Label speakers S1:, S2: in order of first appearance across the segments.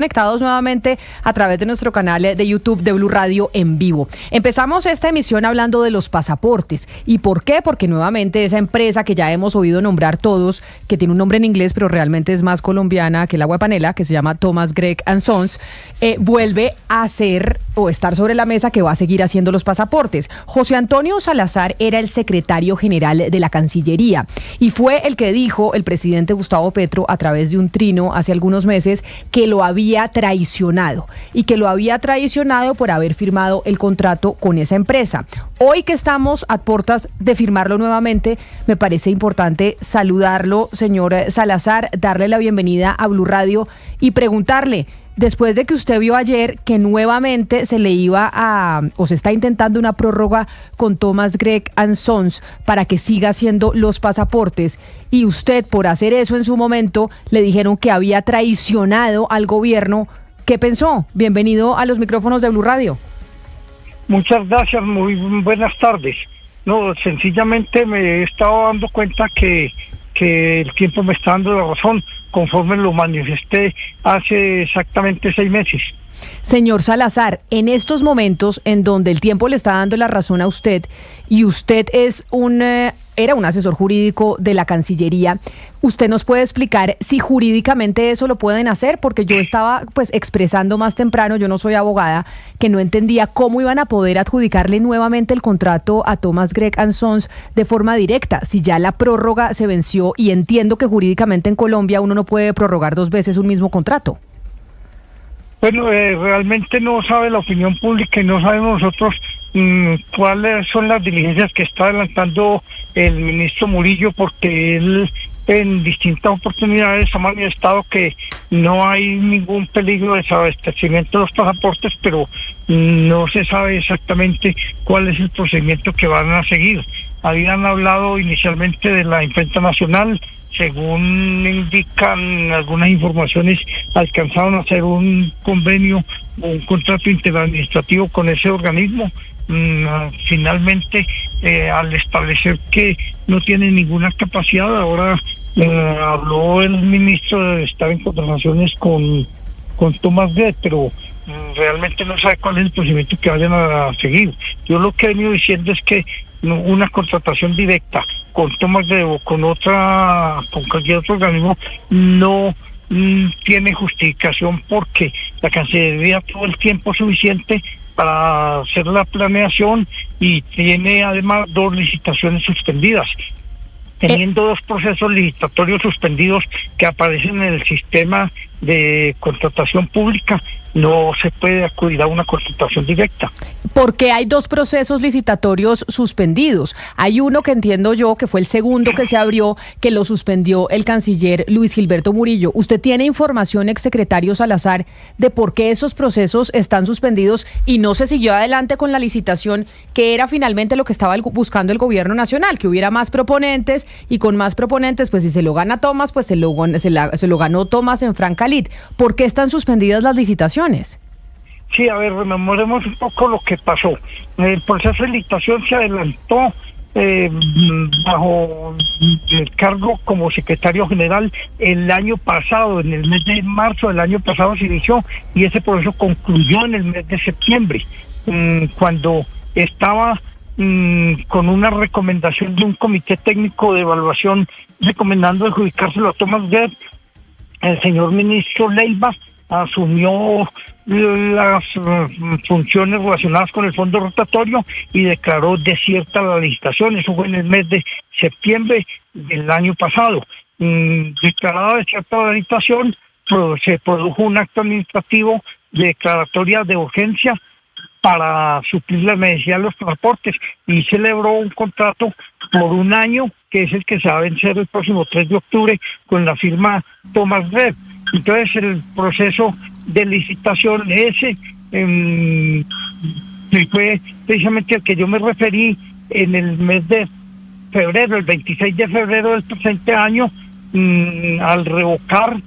S1: Conectados nuevamente a través de nuestro canal de YouTube de Blue Radio en vivo. Empezamos esta emisión hablando de los pasaportes. ¿Y por qué? Porque nuevamente esa empresa que ya hemos oído nombrar todos, que tiene un nombre en inglés pero realmente es más colombiana que el agua de panela, que se llama Thomas Gregg & Sons, vuelve a hacer o estar sobre la mesa que va a seguir haciendo los pasaportes. José Antonio Salazar era el secretario general de la Cancillería y fue el que dijo el presidente Gustavo Petro a través de un trino hace algunos meses que lo había traicionado y que lo había traicionado por haber firmado el contrato con esa empresa. Hoy que estamos a puertas de firmarlo nuevamente, me parece importante saludarlo, señor Salazar, darle la bienvenida a Blue Radio y preguntarle, después de que usted vio ayer que nuevamente se le iba a, o se está intentando una prórroga con Thomas Gregg & Sons para que siga haciendo los pasaportes, y usted por hacer eso en su momento le dijeron que había traicionado al gobierno, ¿qué pensó? Bienvenido a los micrófonos de Blue Radio.
S2: Muchas gracias, muy buenas tardes. No, sencillamente me he estado dando cuenta que el tiempo me está dando la razón, conforme lo manifesté hace exactamente 6 meses.
S1: Señor Salazar, en estos momentos en donde el tiempo le está dando la razón a usted y usted es era un asesor jurídico de la Cancillería, ¿usted nos puede explicar si jurídicamente eso lo pueden hacer? Porque yo estaba expresando más temprano, yo no soy abogada, que no entendía cómo iban a poder adjudicarle nuevamente el contrato a Thomas Gregg & Sons de forma directa, si ya la prórroga se venció, y entiendo que jurídicamente en Colombia uno no puede prorrogar 2 veces un mismo contrato.
S2: Bueno, realmente no sabe la opinión pública y no sabemos nosotros cuáles son las diligencias que está adelantando el ministro Murillo, porque él en distintas oportunidades ha manifestado que no hay ningún peligro de desabastecimiento de los pasaportes, pero no se sabe exactamente cuál es el procedimiento que van a seguir. Habían hablado inicialmente de la imprenta nacional. Según indican algunas informaciones, alcanzaron a hacer un convenio, un contrato interadministrativo con ese organismo. Finalmente, al establecer que no tiene ninguna capacidad, ahora habló el ministro de estar en conversaciones con Thomas Gregg, pero realmente no sabe cuál es el procedimiento que vayan a seguir. Yo lo que he venido diciendo es que una contratación directa con Thomas Gregg o con cualquier otro organismo no tiene justificación, porque la Cancillería tuvo el tiempo suficiente para hacer la planeación y tiene además 2 licitaciones suspendidas. Teniendo 2 procesos licitatorios suspendidos que aparecen en el sistema de contratación pública, no se puede acudir a una contratación directa.
S1: Porque hay 2 procesos licitatorios suspendidos. Hay uno que entiendo yo que fue el segundo que se abrió, que lo suspendió el canciller Luis Gilberto Murillo. ¿Usted tiene información, exsecretario Salazar, de por qué esos procesos están suspendidos y no se siguió adelante con la licitación, que era finalmente lo que estaba buscando el gobierno nacional, que hubiera más proponentes, y con más proponentes, pues si se lo gana Thomas, pues se lo ganó Thomas en Franca Lid? ¿Por qué están suspendidas las licitaciones?
S2: Sí, a ver, rememoremos un poco lo que pasó. El proceso de licitación se adelantó bajo el cargo como secretario general el año pasado, en el mes de marzo del año pasado se inició, y ese proceso concluyó en el mes de septiembre, cuando estaba con una recomendación de un comité técnico de evaluación recomendando adjudicárselo a Thomas Gregg. El señor ministro Leiva asumió las funciones relacionadas con el fondo rotatorio y declaró desierta la licitación. Eso fue en el mes de septiembre del año pasado. Declarada desierta la licitación, se produjo un acto administrativo de declaratoria de urgencia para suplir la necesidad de los transportes, y celebró un contrato por 1 año, que es el que se va a vencer el próximo 3 de octubre con la firma Thomas Gregg. Entonces el proceso de licitación ese fue precisamente al que yo me referí en el mes de febrero, el 26 de febrero del presente año, al revocar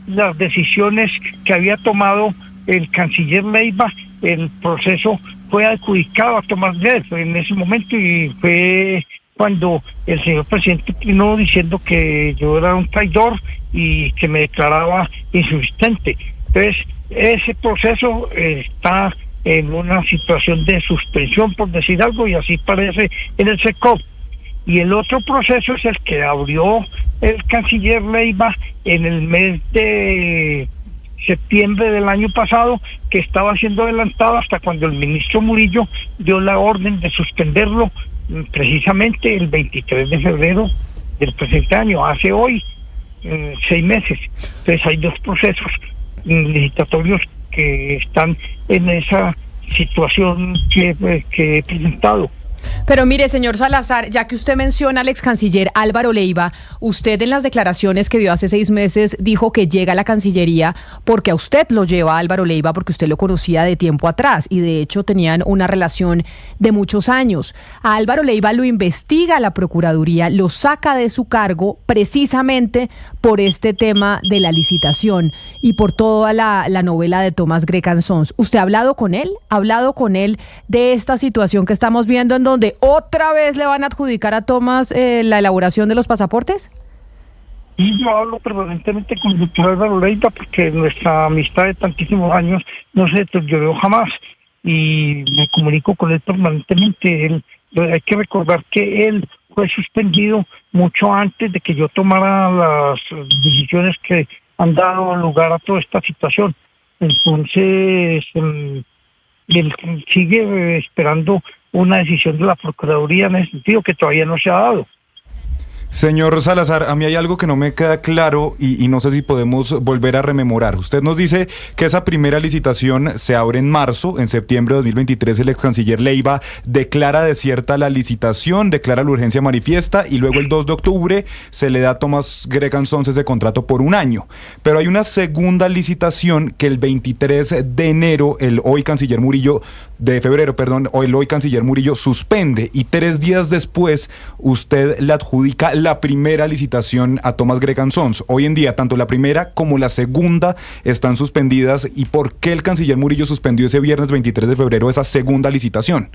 S2: las decisiones que había tomado el canciller Leiva. El proceso fue adjudicado a Thomas Gregg en ese momento, y fue cuando el señor presidente terminó diciendo que yo era un traidor y que me declaraba insuficiente. Entonces, ese proceso está en una situación de suspensión, por decir algo, y así parece en el SECOP. Y el otro proceso es el que abrió el canciller Leiva en el mes de septiembre del año pasado, que estaba siendo adelantado hasta cuando el ministro Murillo dio la orden de suspenderlo precisamente el 23 de febrero del presente año, hace hoy 6 meses. Entonces hay dos procesos licitatorios que están en esa situación que he presentado.
S1: Pero mire, señor Salazar, ya que usted menciona al ex canciller Álvaro Leiva, usted en las declaraciones que dio hace 6 meses dijo que llega a la Cancillería porque a usted lo lleva Álvaro Leiva, porque usted lo conocía de tiempo atrás y de hecho tenían una relación de muchos años. A Álvaro Leiva lo investiga la Procuraduría, lo saca de su cargo precisamente por este tema de la licitación y por toda la novela de Thomas Gregg & Sons. ¿Usted ha hablado con él? ¿Ha hablado con él de esta situación que estamos viendo en donde otra vez le van a adjudicar a Thomas la elaboración de los pasaportes?
S2: Y yo hablo permanentemente con el doctor Álvaro Leiva porque nuestra amistad de tantísimos años no se deterioró jamás y me comunico con él permanentemente. Hay que recordar que él fue suspendido mucho antes de que yo tomara las decisiones que han dado lugar a toda esta situación. Entonces, él sigue esperando una decisión de la Procuraduría en ese sentido que todavía no se ha dado.
S3: Señor Salazar, a mí hay algo que no me queda claro y no sé si podemos volver a rememorar. Usted nos dice que esa primera licitación se abre en marzo, en septiembre de 2023 el ex canciller Leiva declara desierta la licitación, declara la urgencia manifiesta y luego el 2 de octubre se le da a Thomas Gregg & Sons ese contrato por 1 año. Pero hay una segunda licitación que el 23 de enero el hoy canciller Murillo, o el hoy canciller Murillo suspende y 3 días después usted le adjudica la primera licitación a Thomas Gregg & Sons. Hoy en día, tanto la primera como la segunda están suspendidas. ¿Y por qué el canciller Murillo suspendió ese viernes 23 de febrero esa segunda licitación?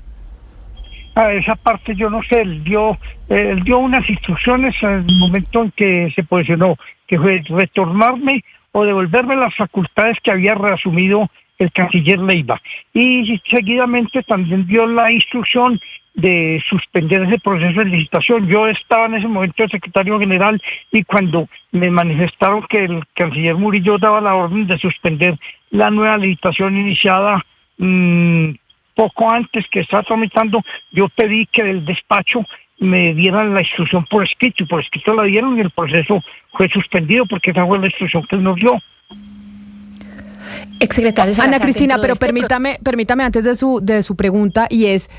S2: Esa parte yo no sé, él dio unas instrucciones en el momento en que se posicionó, que fue retornarme o devolverme las facultades que había reasumido el canciller Leiva. Y seguidamente también dio la instrucción de suspender ese proceso de licitación. Yo estaba en ese momento de secretario general y cuando me manifestaron que el canciller Murillo daba la orden de suspender la nueva licitación iniciada poco antes que estaba tramitando, yo pedí que del despacho me dieran la instrucción por escrito y por escrito la dieron y el proceso fue suspendido porque esa fue la instrucción que él nos dio.
S1: Exsecretario Salazar, Ana Cristina, pero permítame antes de su pregunta, y es,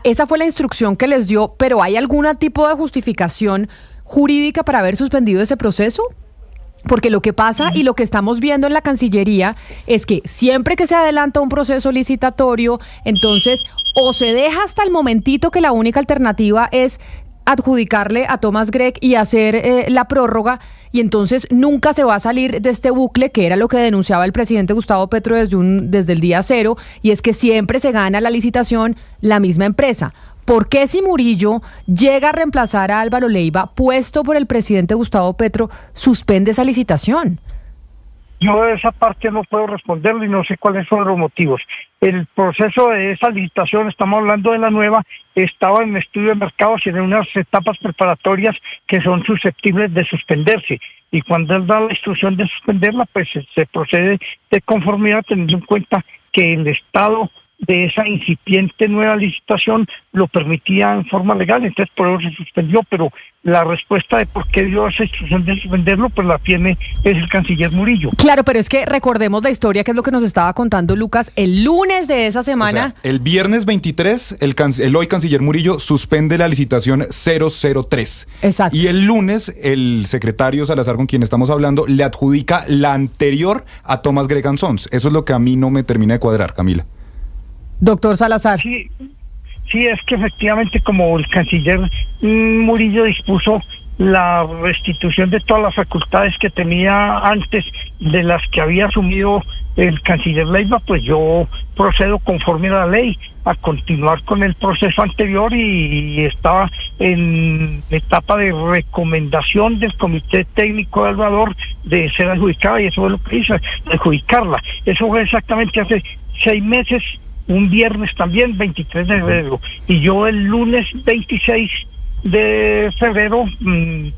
S1: esa fue la instrucción que les dio, pero ¿hay algún tipo de justificación jurídica para haber suspendido ese proceso? Porque lo que pasa y lo que estamos viendo en la Cancillería es que siempre que se adelanta un proceso licitatorio, entonces o se deja hasta el momentito que la única alternativa es adjudicarle a Thomas Gregg y hacer la prórroga, y entonces nunca se va a salir de este bucle, que era lo que denunciaba el presidente Gustavo Petro desde el día cero, y es que siempre se gana la licitación la misma empresa. ¿Por qué si Murillo llega a reemplazar a Álvaro Leiva, puesto por el presidente Gustavo Petro, suspende esa licitación?
S2: Yo de esa parte no puedo responderlo y no sé cuáles son los motivos. El proceso de esa licitación, estamos hablando de la nueva, estaba en estudio de mercados y en unas etapas preparatorias que son susceptibles de suspenderse. Y cuando él da la instrucción de suspenderla, pues se procede de conformidad teniendo en cuenta que el estado de esa incipiente nueva licitación lo permitía en forma legal, entonces por eso se suspendió, pero la respuesta de por qué dio esa instrucción de suspenderlo, pues la tiene es el canciller Murillo.
S1: Claro, pero es que recordemos la historia, que es lo que nos estaba contando Lucas, el lunes de esa semana.
S3: O sea, el viernes 23, el hoy canciller Murillo suspende la licitación 003.
S1: Exacto.
S3: Y el lunes, el secretario Salazar, con quien estamos hablando, le adjudica la anterior a Thomas Gregg & Sons. Eso es lo que a mí no me termina de cuadrar, Camila.
S1: Doctor Salazar.
S2: Sí, es que efectivamente como el canciller Murillo dispuso la restitución de todas las facultades que tenía antes de las que había asumido el canciller Leiva, pues yo procedo conforme a la ley a continuar con el proceso anterior y estaba en etapa de recomendación del Comité Técnico Evaluador de ser adjudicada, y eso es lo que hice, adjudicarla. Eso fue exactamente hace 6 meses, un viernes también, 23 de febrero, y yo el lunes 26 de febrero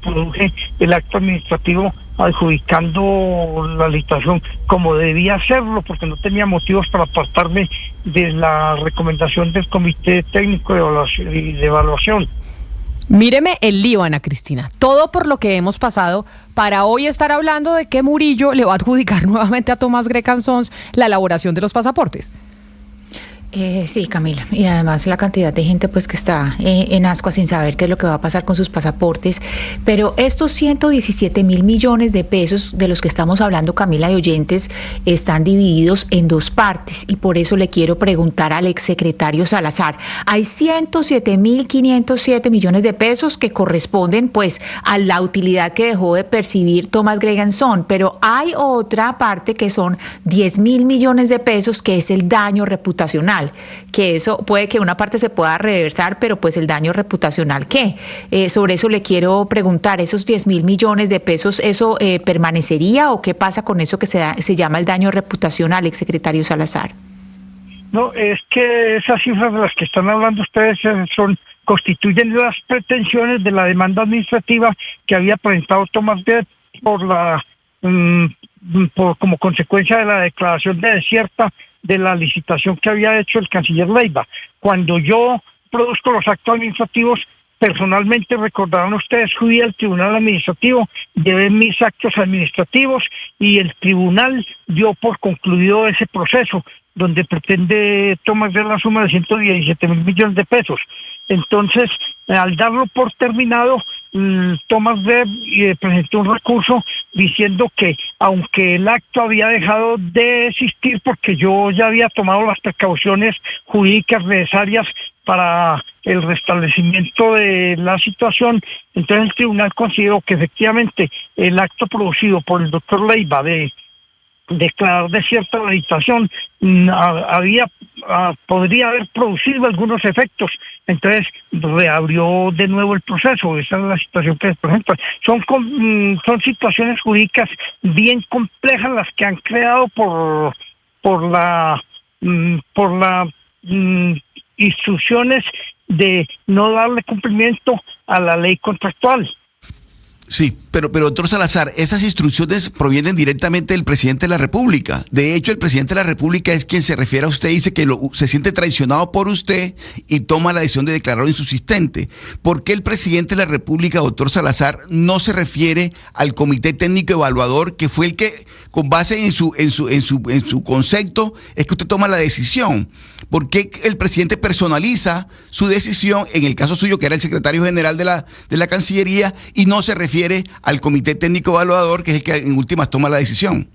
S2: produje el acto administrativo adjudicando la licitación como debía hacerlo, porque no tenía motivos para apartarme de la recomendación del Comité Técnico de Evaluación.
S1: Míreme el lío, Ana Cristina, todo por lo que hemos pasado para hoy estar hablando de que Murillo le va a adjudicar nuevamente a Thomas Gregg Sons la elaboración de los pasaportes.
S4: Sí, Camila, y además la cantidad de gente pues que está en ascuas sin saber qué es lo que va a pasar con sus pasaportes, pero estos 117.000 millones de pesos de los que estamos hablando, Camila, y oyentes, están divididos en 2 partes, y por eso le quiero preguntar al exsecretario Salazar. Hay 107.507 millones de pesos que corresponden pues a la utilidad que dejó de percibir Thomas Gregg Sons, pero hay otra parte que son 10.000 millones de pesos, que es el daño reputacional, que eso puede que una parte se pueda reversar, pero pues el daño reputacional, ¿qué? Sobre eso le quiero preguntar, esos 10.000 millones de pesos, ¿eso permanecería o qué pasa con eso que se llama el daño reputacional, exsecretario Salazar?
S2: No, es que esas cifras de las que están hablando ustedes constituyen las pretensiones de la demanda administrativa que había presentado Thomas Gregg como consecuencia de la declaración de desierta de la licitación que había hecho el canciller Leiva. Cuando yo produzco los actos administrativos, personalmente, recordarán ustedes, fui al tribunal administrativo, llevé mis actos administrativos y el tribunal dio por concluido ese proceso, donde pretende tomar la suma de 117.000 millones de pesos. Entonces, al darlo por terminado, Thomas Gregg presentó un recurso diciendo que aunque el acto había dejado de existir porque yo ya había tomado las precauciones jurídicas necesarias para el restablecimiento de la situación, entonces el tribunal consideró que efectivamente el acto producido por el doctor Leiva de declarar desierta la licitación podría haber producido algunos efectos, entonces reabrió de nuevo el proceso. Esa es la situación que se presenta. Son situaciones jurídicas bien complejas las que han creado por las instrucciones de no darle cumplimiento a la ley contractual.
S5: Sí, pero doctor Salazar, esas instrucciones provienen directamente del presidente de la República. De hecho, el presidente de la República es quien se refiere a usted y dice que se siente traicionado por usted y toma la decisión de declararlo insubsistente. ¿Por qué el presidente de la República, doctor Salazar, no se refiere al Comité Técnico Evaluador, que fue el que, con base en su concepto, es que usted toma la decisión? ¿Por qué el presidente personaliza su decisión, en el caso suyo, que era el secretario general de la Cancillería, y no se refiere al Comité Técnico Evaluador, que es el que en últimas toma la decisión?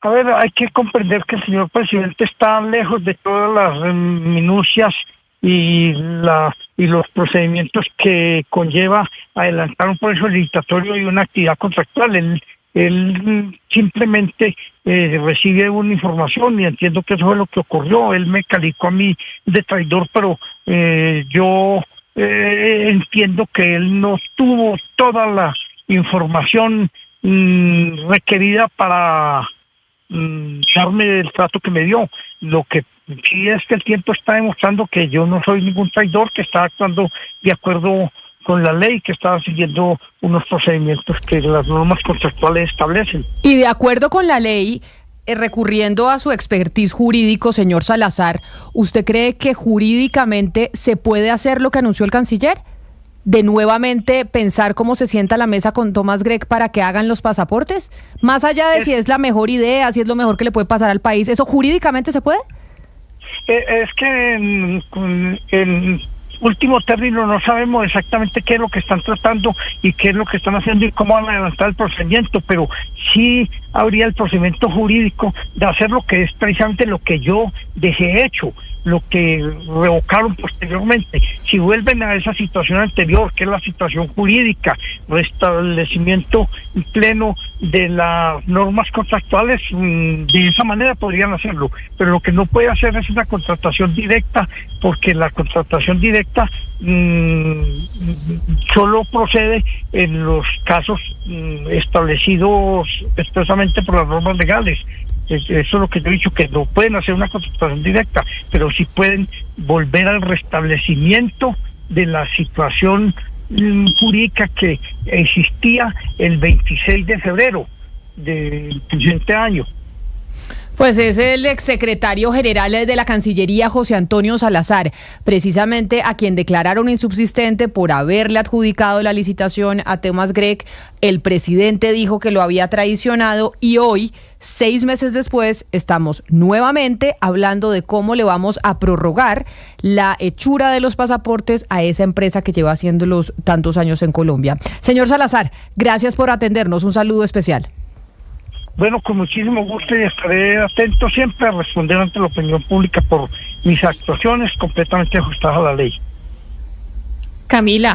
S2: A ver, hay que comprender que el señor presidente está lejos de todas las minucias y los procedimientos que conlleva adelantar un proceso licitatorio y una actividad contractual. Él simplemente recibe una información y entiendo que eso fue lo que ocurrió. Él me calificó a mí de traidor, pero yo entiendo que él no tuvo toda la información requerida para darme el trato que me dio. Lo que sí es que el tiempo está demostrando que yo no soy ningún traidor, que está actuando de acuerdo con la ley, que está siguiendo unos procedimientos que las normas contractuales establecen.
S1: Y de acuerdo con la ley, recurriendo a su expertise jurídico, señor Salazar, ¿usted cree que jurídicamente se puede hacer lo que anunció el canciller? De nuevamente pensar cómo se sienta a la mesa con Thomas Gregg para que hagan los pasaportes, más allá de si es la mejor idea, si es lo mejor que le puede pasar al país, ¿eso jurídicamente se puede?
S2: Es que último término no sabemos exactamente qué es lo que están tratando y qué es lo que están haciendo y cómo van a adelantar el procedimiento, pero sí habría el procedimiento jurídico de hacer lo que es precisamente lo que yo dejé hecho, lo que revocaron posteriormente. Si vuelven a esa situación anterior, que es la situación jurídica, restablecimiento pleno de las normas contractuales, de esa manera podrían hacerlo, pero lo que no puede hacer es una contratación directa, porque la contratación directa solo procede en los casos establecidos expresamente por las normas legales. Eso es lo que yo he dicho, que no pueden hacer una contratación directa, pero sí pueden volver al restablecimiento de la situación jurídica que existía el 26 de febrero del presente año.
S1: Pues es el exsecretario general de la Cancillería, José Antonio Salazar, precisamente a quien declararon insubsistente por haberle adjudicado la licitación a Thomas Grech. El presidente dijo que lo había traicionado y hoy, 6 meses después, estamos nuevamente hablando de cómo le vamos a prorrogar la hechura de los pasaportes a esa empresa que lleva haciéndolos tantos años en Colombia. Señor Salazar, gracias por atendernos. Un saludo especial.
S2: Bueno, con muchísimo gusto, y estaré atento siempre a responder ante la opinión pública por mis actuaciones completamente ajustadas a la ley.
S6: Camila,